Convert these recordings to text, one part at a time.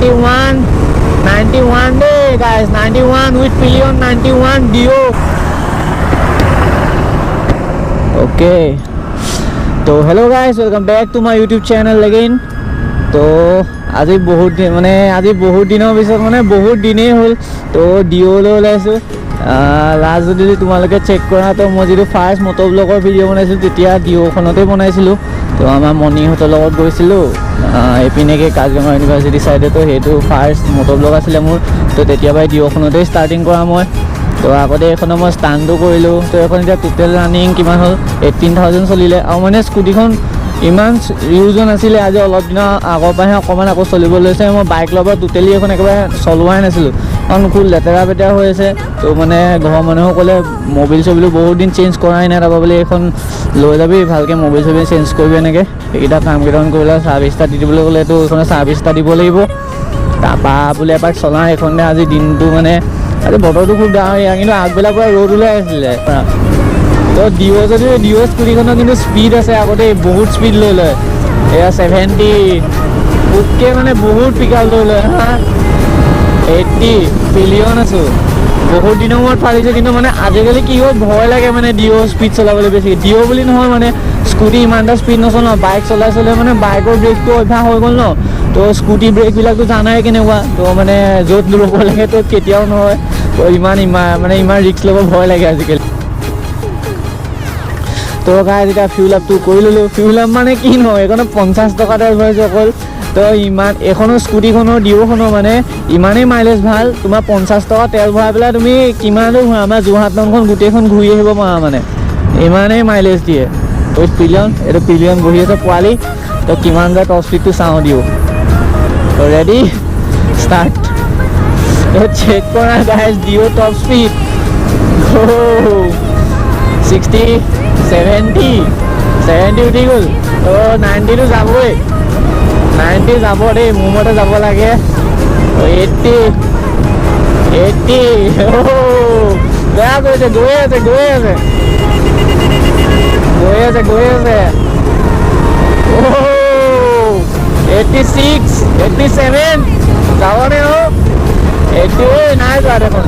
91 day guys, 91 with pillion, 91 Dio. Okay, so hello guys, welcome back to my YouTube channel again. So আজি বহুত দিনৰ পিছত মানে বহুত দিনেই হ'ল তো ডিঅ'লৈ ওলাইছোঁ লাষ্ট যদি তোমালোকে চেক কৰা তো মই যিটো ফাৰ্ষ্ট মটৰ ব্লগৰ ভিডিঅ' বনাইছিলোঁ তেতিয়া ডিঅ'খনতে বনাইছিলোঁ তো আমাৰ মণিহঁতৰ লগত গৈছিলোঁ এইপিনেকে কাজিৰঙা ইউনিভাৰ্চিটি চাইডে তো সেইটো ফাৰ্ষ্ট মটৰ ব্লগ আছিলে মোৰ তো তেতিয়াবাই ডিঅ'খনতে ষ্টাৰ্টিং কৰা মই তো আগতে এইখনৰ মই ষ্টাণ্ডো কৰিলোঁ তো এইখন এতিয়া টোটেল ৰানিং কিমান হ'ল 18,000 চলিলে আৰু মানে স্কুটিখন ইমান ইউজ নাছিলে আজি অলপ দিনৰ আগৰ পৰাহে অকণমান আকৌ চলিব লৈছে মই বাইক ল'ব টোটেলি এখন একেবাৰে চলোৱাই নাছিলোঁ কাৰণ খুব লেতেৰা পেতেৰা হৈ আছে তো মানে ঘৰৰ মানুহেও ক'লে মবিল চবিলো বহুত দিন চেঞ্জ কৰাই নাই তাৰপৰা বোলে এইখন লৈ যাবি ভালকৈ মবিল চবিল চেঞ্জ কৰিবি এনেকৈ সেইকেইটা কামকেইটামান কৰিলে ছাৰ্ভিচ এটা দি দিবলৈ ক'লে তো এইখনে ছাৰ্ভিচ এটা দিব লাগিব তাৰপৰা বোলে এপাক চলাওঁ এইখনে আজি দিনটো মানে আজি বতৰটো খুব ডাঙৰীয়া কিন্তু আগবেলাৰ পৰা ৰ'দ ওলাই আছিলে তো ডিঅ' যদি ডিঅ' স্কুটিখনৰ কিন্তু স্পীড আছে আগতে বহুত স্পীড লৈ লয় এয়া 70 ফুটকৈ মানে বহুত পিকআপ লৈ লয় হা 80 পিলিয়ন আছোঁ বহুত দিনৰ মূৰত ফালিছোঁ কিন্তু মানে আজিকালি কি হয় ভয় লাগে মানে ডিঅ' স্পীড চলাবলৈ বেছি ডিঅ' বুলি নহয় মানে স্কুটি ইমান এটা স্পীড নচলাওঁ বাইক চলাই মানে বাইকৰ ব্ৰেকটো অভ্যাস হৈ গ'ল ন তো স্কুটি ব্ৰেকবিলাকতো জানাই কেনেকুৱা তো মানে য'ত ল'ব লাগে ত'ত কেতিয়াও নহয় তো ইমান ৰিস্ক ল'ব ভয় লাগে আজিকালি তো গাইজ এতিয়া ফিউল আপটো কৰি ল'লোঁ ফিউল আপ মানে কি নহয় এইখনত 50 টকা তেল ভৰাইছোঁ অকল তো ইমান এইখনৰ স্কুটিখনৰ ডিঅ'খনৰ মানে ইমানেই মাইলেজ ভাল তোমাৰ 50 টকা তেল ভৰাই পেলাই তুমি কিমানো ঘূৰা আমাৰ যোৰহাট টাউনখন গোটেইখন ঘূৰি আহিব পাৰা মানে ইমানেই মাইলেজ দিয়ে তো পিলিয়ন এইটো পিলিয়ন বহি আছে পোৱালি তো কিমান যায় টপ স্পীডটো চাওঁ দিওঁ তো ৰেডি ষ্টাৰ্ট চেক কৰা গাইজ ডিঅ' টপ স্পীড 60 70 উঠি গ'ল তো 90 টো যাবই 90 যাব দেই মোৰ মতে যাব লাগে 80 বেয়া কৰিছে গৈ আছে 86 87 যাবনে অ' 80 নাই যোৱা দেখোন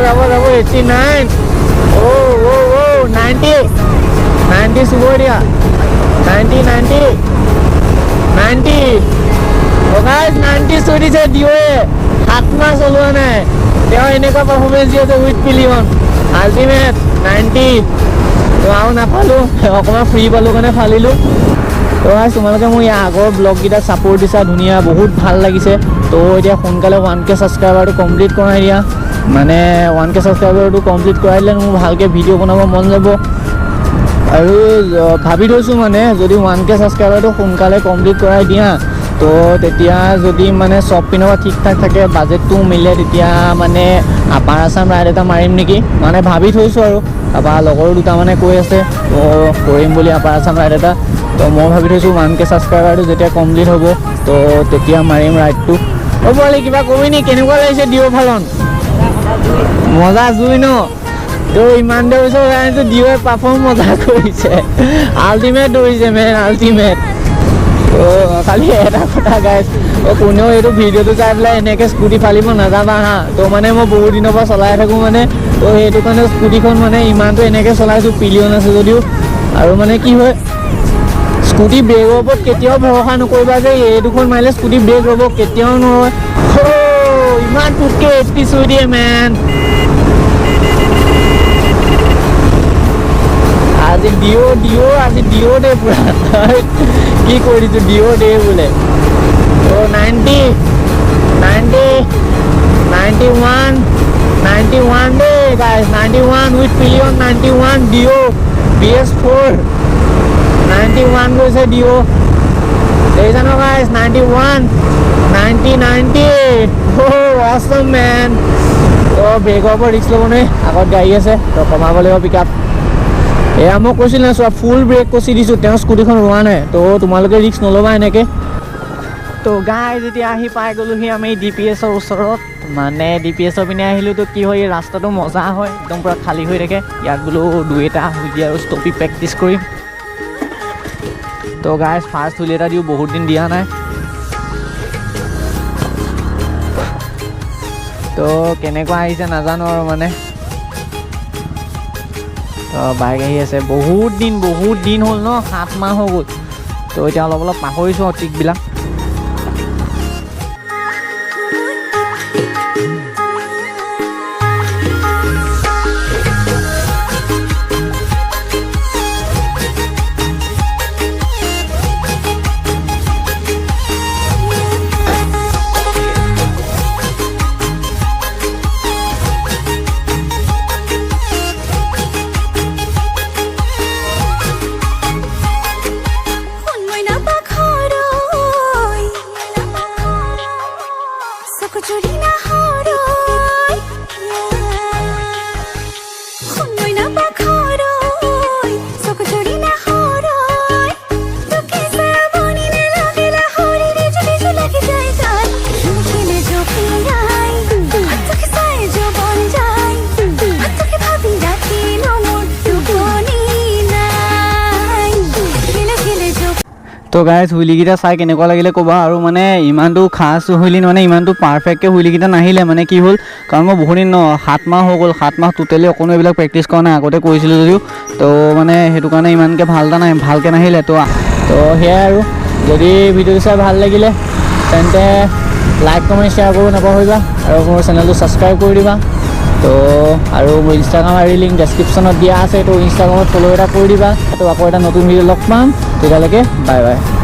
যাব 89 90 চুবই দিয়া 90 90 চুই দিছে ডিঅ'য়ে 7 মাহ চলোৱা নাই তেওঁ এনেকুৱা পাৰফৰ্মেঞ্চ দি আছে উইথ পিলিয়ন আল্টিমেট 90 তো আৰু নাপালোঁ অকণমান ফ্ৰী পালোঁ কাৰণে ফালিলোঁ তো গাইজ তোমালোকে মোৰ ইয়াৰ আগৰ ব্লগকেইটা ছাপোৰ্ট দিছা ধুনীয়া বহুত ভাল লাগিছে তো এতিয়া সোনকালে 1K ছাবস্ক্ৰাইবাৰটো কমপ্লিট কৰাই দিয়া মানে 1K ছাবস্ক্ৰাইবাৰটো কমপ্লিট কৰাই দিলে মোৰ ভালকৈ ভিডিঅ' বনাব মন যাব আৰু ভাবি থৈছোঁ মানে যদি 1K ছাবস্ক্ৰাইবাৰটো সোনকালে কমপ্লিট কৰাই দিয়া তো তেতিয়া যদি মানে চব পিনৰ পৰা ঠিক ঠাক থাকে বাজেটটো মিলে তেতিয়া মানে আপাৰ আছাম ৰাইড এটা মাৰিম নেকি মানে ভাবি থৈছোঁ আৰু তাৰপৰা লগৰো দুটামানে কৈ আছে তো কৰিম বুলি আপাৰ আছাম ৰাইড এটা তো মই ভাবি থৈছোঁ 1K ছাবস্ক্ৰাইবাৰটো যেতিয়া কমপ্লিট হ'ব তো তেতিয়া মাৰিম ৰাইডটো অ' পোৱালি কিবা কবি নি কেনেকুৱা লাগিছে ডিঅ' ফালন মজা জুই ন তো ইমান দেৰি পিছত জানিছোঁ ডিঅ'য়ে পাৰফৰ্ম মজা কৰিছে আল্টিমেট দৌৰিছে মেন আল্টিমেট তো খালি এটা কথা গাইজ কোনেও এইটো ভিডিঅ'টো চাই পেলাই এনেকৈ স্কুটি ফালিব নাযাবা হা তো মানে মই বহুত দিনৰ পৰা চলাই থাকোঁ মানে তো সেইটো কাৰণে স্কুটিখন মানে ইমানটো এনেকৈ চলাইছোঁ পিলিয়ন আছে যদিও আৰু মানে কি হয় স্কুটি ব্ৰেকৰ ওপৰত কেতিয়াও ভৰসা নকৰিবা যে এই দুখন মাৰিলে স্কুটি ব্ৰেক ৰ'ব কেতিয়াও নহয় ইমান টুটকে 80 চুই দিয়ে মেন আজি ডিঅ' দে পুৰা কি কৰি দিছোঁ ডিঅ' দে বোলে তো 91 দে গাইজ 91 উইথ পিলিয়ন 91 ডিঅ' BS4 91 গৈছে ডিঅ' দেখিছা ন গাইজ 91 90 awesome man তো ব্ৰেকৰ ওপৰত ৰিস্ক ল'ব নোৱাৰি আগত গাড়ী আছে তো কমাব লাগিব পিকআপ এয়া মই কৈছিলোঁ না চোৱা ফুল ব্ৰেক কচি দিছোঁ তেওঁ স্কুটিখন ৰোৱা নাই তো তোমালোকে ৰিস্ক নল'বা এনেকৈ তো গাইজ এতিয়া আহি পাই গ'লোহি আমি DPSৰ ওচৰত মানে DPSৰ পিনে আহিলোঁ তো কি হয় এই ৰাস্তাটো মজা হয় একদম পূৰা খালী হৈ থাকে ইয়াত বোলো দুই এটা হৈ দিয়ে আৰু ষ্টপি প্ৰেক্টিছ কৰিম তো গাইজ ফাৰ্ষ্ট হুইল এটা দিওঁ বহুত দিন দিয়া নাই তো কেনেকুৱা আহিছে নাজানো আৰু মানে তো বাইক আহি আছে বহুত দিন হ'ল ন 7 মাহ হৈ গ'ল তো এতিয়া অলপ পাহৰিছোঁ আৰু ট্ৰিকবিলাক তো গাইজ হুইলিকেইটা চাই কেনেকুৱা লাগিলে ক'বা আৰু মানে ইমানটো খাছ হুইলি মানে ইমানটো পাৰফেক্টকৈ হুইলিকেইটা নাহিলে মানে কি হ'ল কাৰণ মই বহুত দিন 7 মাহ হৈ গ'ল 7 মাহ টোটেলি অকণো এইবিলাক প্ৰেক্টিছ কৰা নাই আগতে কৰিছিলোঁ যদিও তো মানে সেইটো কাৰণে ইমানকৈ ভালকৈ নাহিলে তো সেয়াই আৰু যদি ভিডিঅ'টো চাই ভাল লাগিলে তেন্তে লাইক কমেণ্ট শ্বেয়াৰ কৰিব নাপাহৰিবা আৰু মোৰ চেনেলটো ছাবস্ক্ৰাইব কৰি দিবা তো আৰু মোৰ ইনষ্টাগ্ৰাম আইডি লিংক ডেছক্ৰিপশ্যনত দিয়া আছে তো ইনষ্টাগ্ৰামত ফ'ল' এটা কৰি দিবা তো আকৌ এটা নতুন ভিডিঅ' লগ পাম তেতিয়ালৈকে বাই বাই